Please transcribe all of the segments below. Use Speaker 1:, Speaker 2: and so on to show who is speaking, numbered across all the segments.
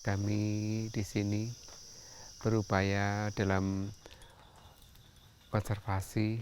Speaker 1: Kami di sini berupaya dalam konservasi,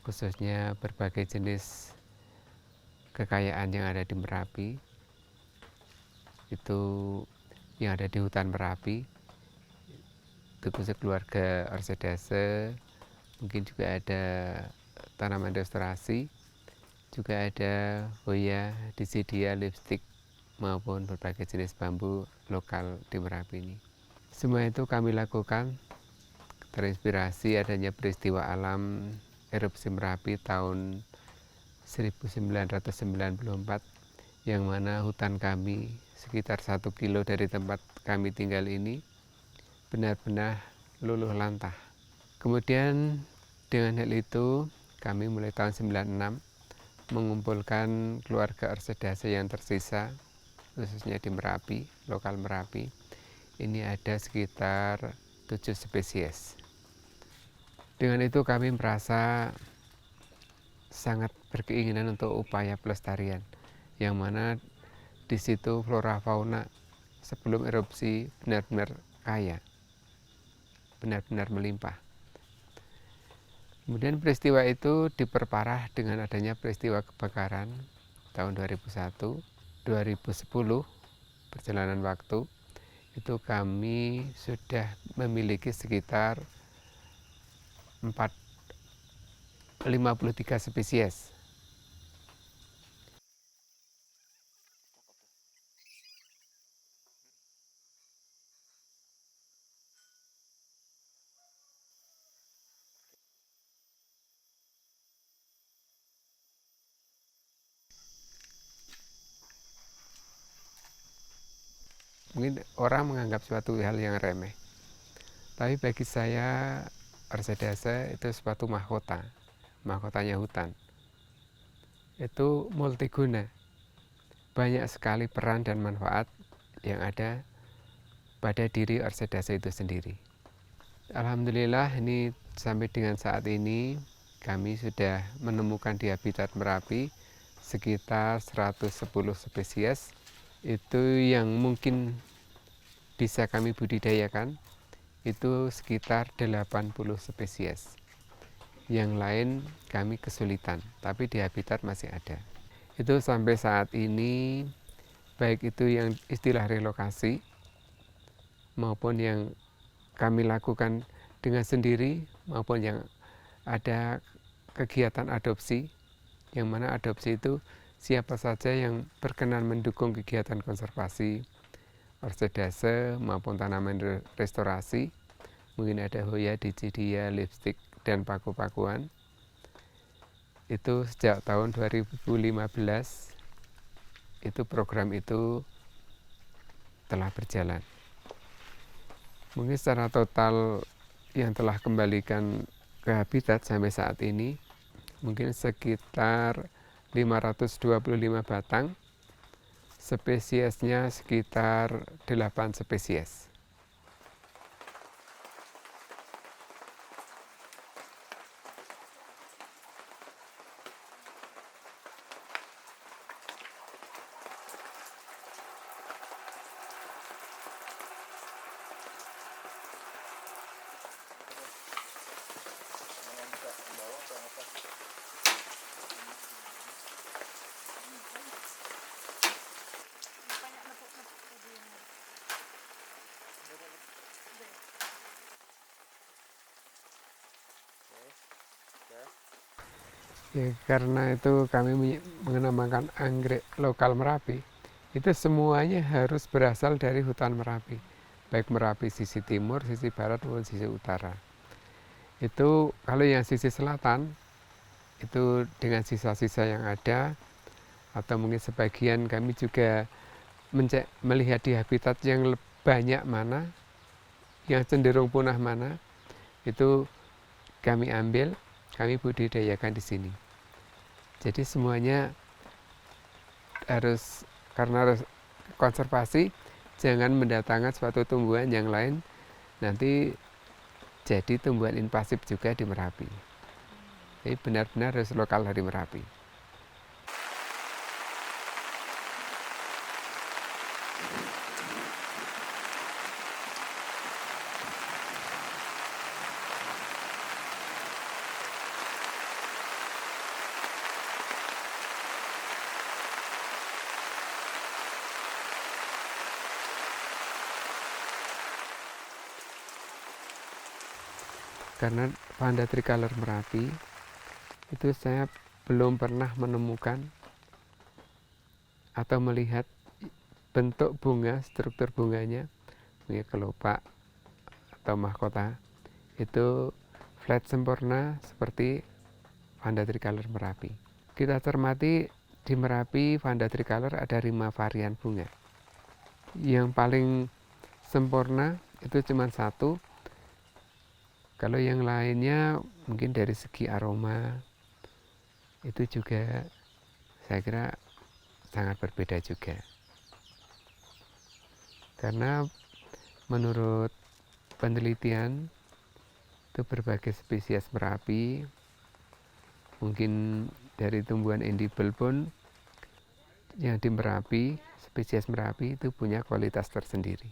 Speaker 1: khususnya berbagai jenis kekayaan yang ada di Merapi, itu yang ada di hutan Merapi, itu khusus keluarga orsedase, mungkin juga ada tanaman restorasi, juga ada hoya, disidia, lipstick, maupun berbagai jenis bambu lokal di Merapi ini. Semua itu kami lakukan terinspirasi adanya peristiwa alam erupsi Merapi tahun 1994, yang mana hutan kami sekitar 1 kilo dari tempat kami tinggal ini benar-benar luluh lantah. Kemudian dengan hal itu kami mulai tahun 96 mengumpulkan keluarga orsedase yang tersisa, khususnya di Merapi, lokal Merapi. Ini ada sekitar 7 spesies. Dengan itu kami merasa sangat berkeinginan untuk upaya pelestarian, yang mana di situ flora fauna sebelum erupsi benar-benar kaya, benar-benar melimpah. Kemudian peristiwa itu diperparah dengan adanya peristiwa kebakaran tahun 2001, 2010, perjalanan waktu, itu kami sudah memiliki sekitar 53 spesies. Mungkin orang menganggap suatu hal yang remeh, tapi bagi saya orsedase itu suatu mahkota, mahkotanya hutan. Itu multiguna, banyak sekali peran dan manfaat yang ada pada diri orsedase itu sendiri. Alhamdulillah ini sampai dengan saat ini kami sudah menemukan di habitat Merapi sekitar 110 spesies. Itu yang mungkin bisa kami budidayakan itu sekitar 80 spesies. Yang lain kami kesulitan, tapi di habitat masih ada. Itu sampai saat ini, baik itu yang istilah relokasi maupun yang kami lakukan dengan sendiri, maupun yang ada kegiatan adopsi, yang mana adopsi itu siapa saja yang berkenan mendukung kegiatan konservasi orsedase maupun tanaman restorasi, mungkin ada hoya, dicidia, lipstick, dan paku-pakuan. Itu sejak tahun 2015 itu program itu telah berjalan. Mungkin secara total yang telah kembalikan ke habitat sampai saat ini mungkin sekitar 525 batang, spesiesnya sekitar 8 spesies. Ya, karena itu kami mengenamakan anggrek lokal Merapi, itu semuanya harus berasal dari hutan Merapi, baik Merapi sisi timur, sisi barat, maupun sisi utara. Itu kalau yang sisi selatan, itu dengan sisa-sisa yang ada, atau mungkin sebagian kami juga melihat di habitat yang banyak mana, yang cenderung punah mana, itu kami ambil, kami budidayakan di sini. Jadi semuanya harus, karena harus konservasi, jangan mendatangkan suatu tumbuhan yang lain nanti jadi tumbuhan invasif juga di Merapi. Jadi benar-benar harus lokal dari Merapi. karena Vanda tricolor Merapi itu saya belum pernah menemukan atau melihat bentuk bunga, struktur bunganya, ini kelopak atau mahkota itu flat sempurna seperti Vanda tricolor Merapi. Kita cermati di Merapi Vanda tricolor ada 5 varian bunga. Yang paling sempurna itu cuma 1. Kalau yang lainnya mungkin dari segi aroma itu juga saya kira sangat berbeda juga. Karena menurut penelitian itu berbagai spesies Merapi, mungkin dari tumbuhan edible pun yang di Merapi, spesies Merapi itu punya kualitas tersendiri.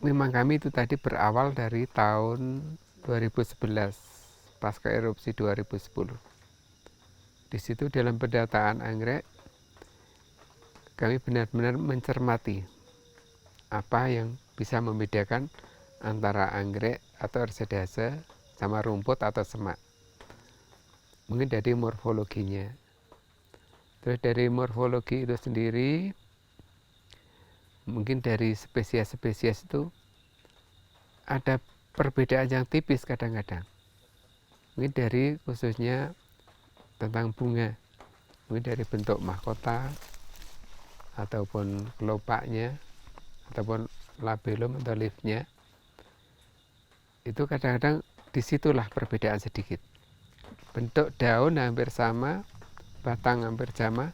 Speaker 1: Memang kami itu tadi berawal dari tahun 2011 pasca erupsi 2010. Di situ dalam pendataan anggrek kami benar-benar mencermati apa yang bisa membedakan antara anggrek atau orsidase sama rumput atau semak. Mungkin dari morfologinya. Terus dari morfologi itu sendiri, mungkin dari spesies-spesies itu ada perbedaan yang tipis kadang-kadang. Mungkin dari khususnya tentang bunga, mungkin dari bentuk mahkota ataupun kelopaknya ataupun labellum atau leafnya, itu kadang-kadang disitulah perbedaan sedikit. Bentuk daun hampir sama, batang hampir sama,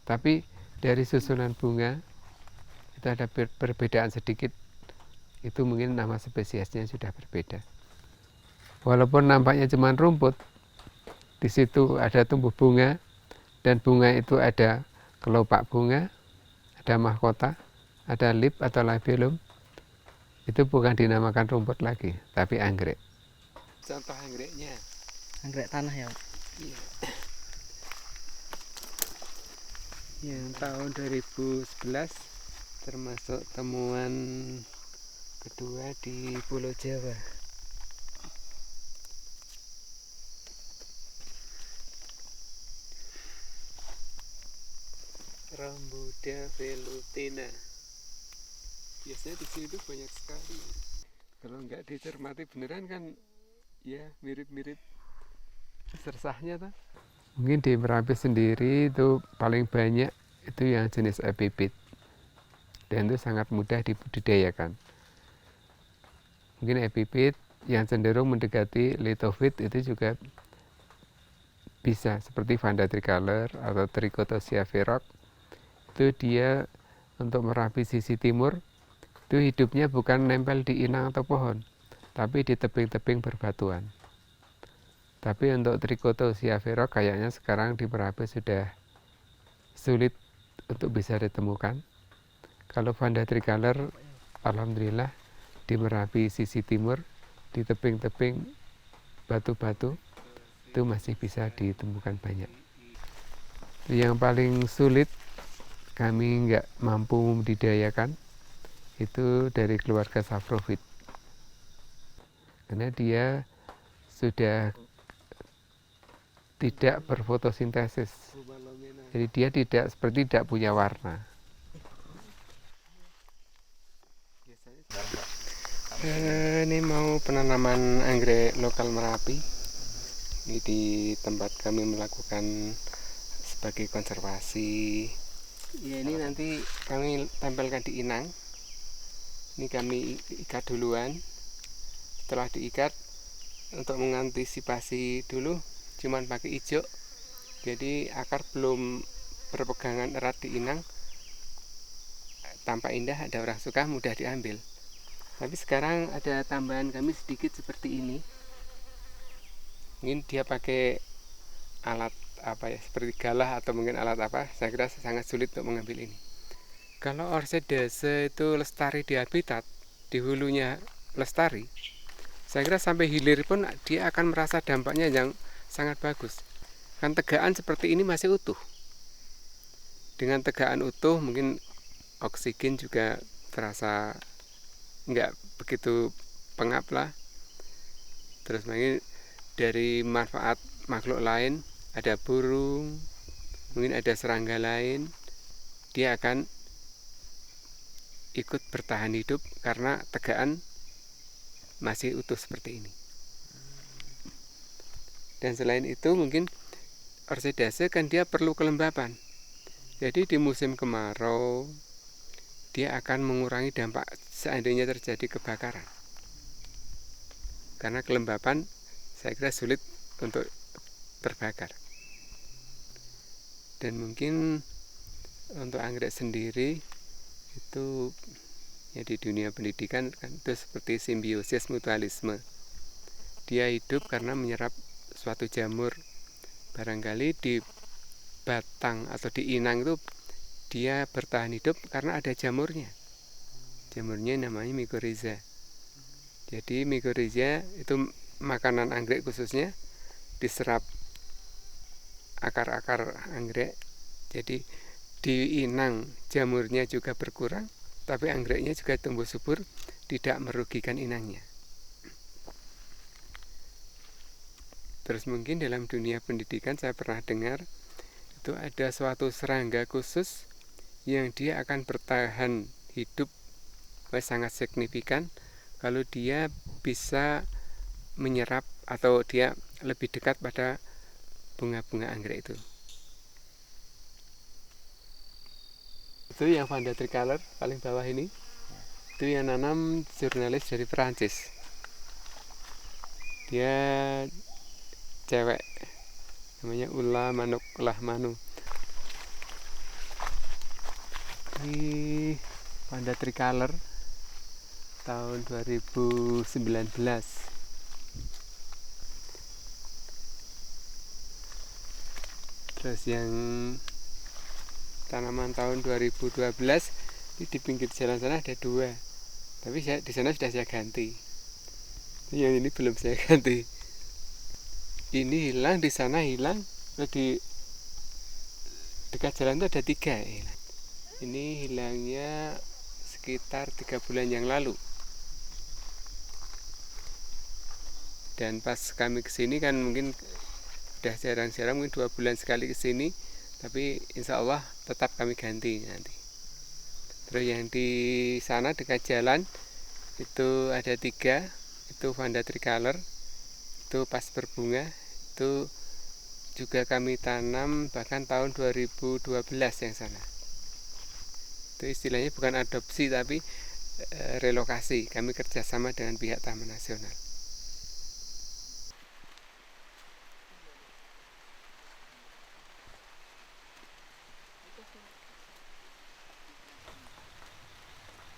Speaker 1: tapi dari susunan bunga itu ada perbedaan sedikit. Itu mungkin nama spesiesnya sudah berbeda. Walaupun nampaknya cuma rumput, di situ ada tumbuh bunga, dan bunga itu ada kelopak bunga, ada mahkota, ada lip atau labellum. Itu bukan dinamakan rumput lagi, tapi anggrek. Contoh anggreknya.
Speaker 2: Anggrek tanah ya, Pak?
Speaker 1: Iya. Yang tahun 2011 termasuk temuan kedua di Pulau Jawa. Rambuda velutina. Biasanya di sini tuh banyak sekali. Kalau nggak dicermati beneran kan ya mirip-mirip sersahnya tuh. Mungkin di Merapi sendiri itu paling banyak itu yang jenis epipit, dan itu sangat mudah dibudidayakan. Mungkin epipit yang cenderung mendekati lithophyt itu juga bisa, seperti Vanda tricolor atau Trichotosia ferox. Itu dia untuk Merapi sisi timur itu hidupnya bukan nempel di inang atau pohon, tapi di tebing-tebing berbatuan. Tapi untuk Trichotosia ferox kayaknya sekarang di Merapi sudah sulit untuk bisa ditemukan. Kalau Vanda tricolor, alhamdulillah di Merapi sisi timur, di tebing-tebing batu-batu itu masih bisa ditemukan banyak. Yang paling sulit kami nggak mampu membudidayakan itu dari keluarga saprophyt, karena dia sudah tidak berfotosintesis, jadi dia tidak punya warna. Ini mau penanaman anggrek lokal Merapi. Ini di tempat kami melakukan sebagai konservasi. Ya, ini nanti kami tempelkan di inang. Ini kami ikat duluan. Setelah diikat, untuk mengantisipasi dulu cuman pakai ijuk, Jadi akar belum berpegangan erat di inang, tampak indah, ada orang suka, mudah diambil. Tapi sekarang ada tambahan kami sedikit seperti ini. Mungkin dia pakai alat apa ya, seperti galah atau mungkin alat apa, saya kira sangat sulit untuk mengambil ini. Kalau orsedase itu lestari di habitat, di hulunya lestari, saya kira sampai hilir pun dia akan merasa dampaknya yang sangat bagus. Kan tegaan seperti ini masih utuh. Dengan tegaan utuh mungkin oksigen juga terasa nggak begitu pengap lah. Terus mungkin dari manfaat makhluk lain, ada burung, mungkin ada serangga lain, dia akan ikut bertahan hidup karena tegaan masih utuh seperti ini. Dan selain itu mungkin orsedase kan dia perlu kelembapan. Jadi di musim kemarau dia akan mengurangi dampak seandainya terjadi kebakaran. Karena kelembapan saya kira sulit untuk terbakar. Dan mungkin untuk anggrek sendiri itu ya di dunia pendidikan kan itu seperti simbiosis mutualisme. Dia hidup karena menyerap suatu jamur. Barangkali di batang atau di inang itu dia bertahan hidup karena ada jamurnya. Jamurnya namanya mycorrhiza. Jadi mycorrhiza itu makanan anggrek khususnya diserap akar-akar anggrek. Jadi di inang jamurnya juga berkurang, tapi anggreknya juga tumbuh subur, tidak merugikan inangnya. Terus mungkin dalam dunia pendidikan saya pernah dengar itu ada suatu serangga khusus yang dia akan bertahan hidup sangat signifikan kalau dia bisa menyerap atau dia lebih dekat pada bunga-bunga anggrek itu. Itu yang Vanda Tricolor paling bawah ini. Itu yang nanam jurnalis dari Perancis. Dia cewek, namanya Ulla Manuk Lahmanu. Ini Vanda Tricolor tahun 2019. Terus yang tanaman tahun 2012 ini di pinggir jalan sana ada 2, tapi di sana sudah saya ganti. Yang ini belum saya ganti. Ini hilang, di sana hilang, di dekat jalan itu ada 3 hilang. Ini hilangnya sekitar 3 bulan yang lalu. Dan pas kami kesini kan mungkin udah jarang-jarang, mungkin 2 bulan sekali kesini, tapi insya Allah tetap kami ganti nanti. Terus yang di sana dekat jalan itu ada 3, itu Vanda Tricolor, itu pas berbunga, itu juga kami tanam bahkan tahun 2012 yang sana. Itu istilahnya bukan adopsi tapi relokasi, kami kerjasama dengan pihak Taman Nasional.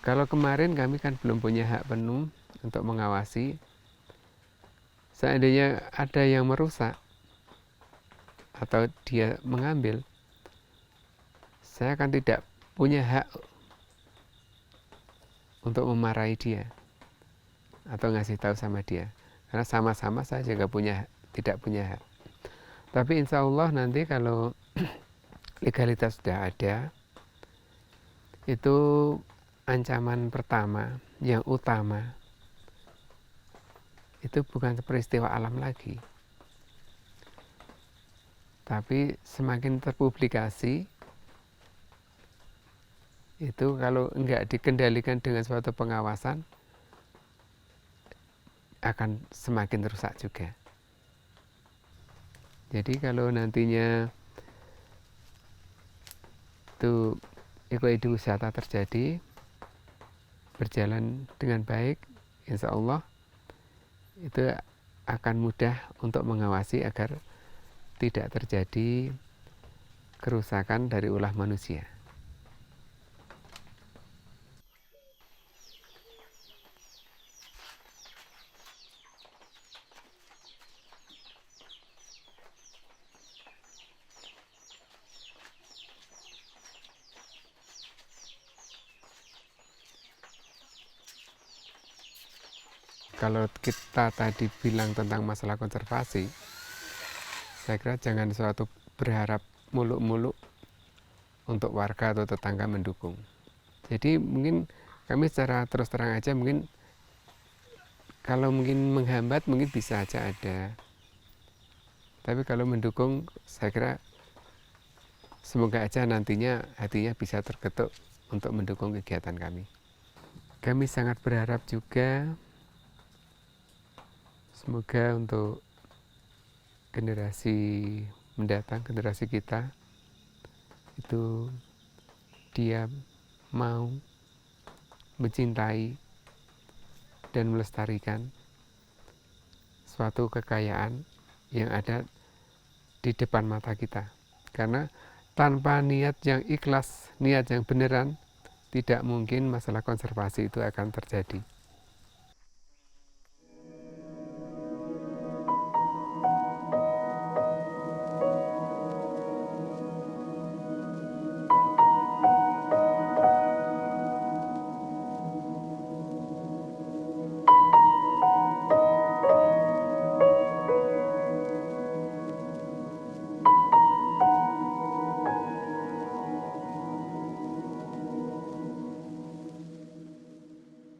Speaker 1: Kalau kemarin kami kan belum punya hak penuh untuk mengawasi. Seandainya ada yang merusak atau dia mengambil, saya kan tidak punya hak untuk memarahi dia atau ngasih tahu sama dia, karena sama-sama saya juga tidak punya hak. Tapi insya Allah nanti kalau legalitas sudah ada, itu ancaman pertama yang utama itu bukan peristiwa alam lagi, tapi semakin terpublikasi itu kalau enggak dikendalikan dengan suatu pengawasan akan semakin rusak juga. Jadi kalau nantinya itu ekowisata terjadi, berjalan dengan baik, insya Allah itu akan mudah untuk mengawasi agar tidak terjadi kerusakan dari ulah manusia. Kalau kita tadi bilang tentang masalah konservasi, saya kira jangan suatu berharap muluk-muluk untuk warga atau tetangga mendukung. Jadi mungkin kami secara terus terang aja, mungkin kalau mungkin menghambat mungkin bisa aja ada. Tapi kalau mendukung, saya kira semoga aja nantinya hatinya bisa tergetuk untuk mendukung kegiatan kami. Kami sangat berharap juga semoga untuk generasi mendatang, generasi kita itu dia mau mencintai dan melestarikan suatu kekayaan yang ada di depan mata kita. Karena tanpa niat yang ikhlas, niat yang beneran, tidak mungkin masalah konservasi itu akan terjadi.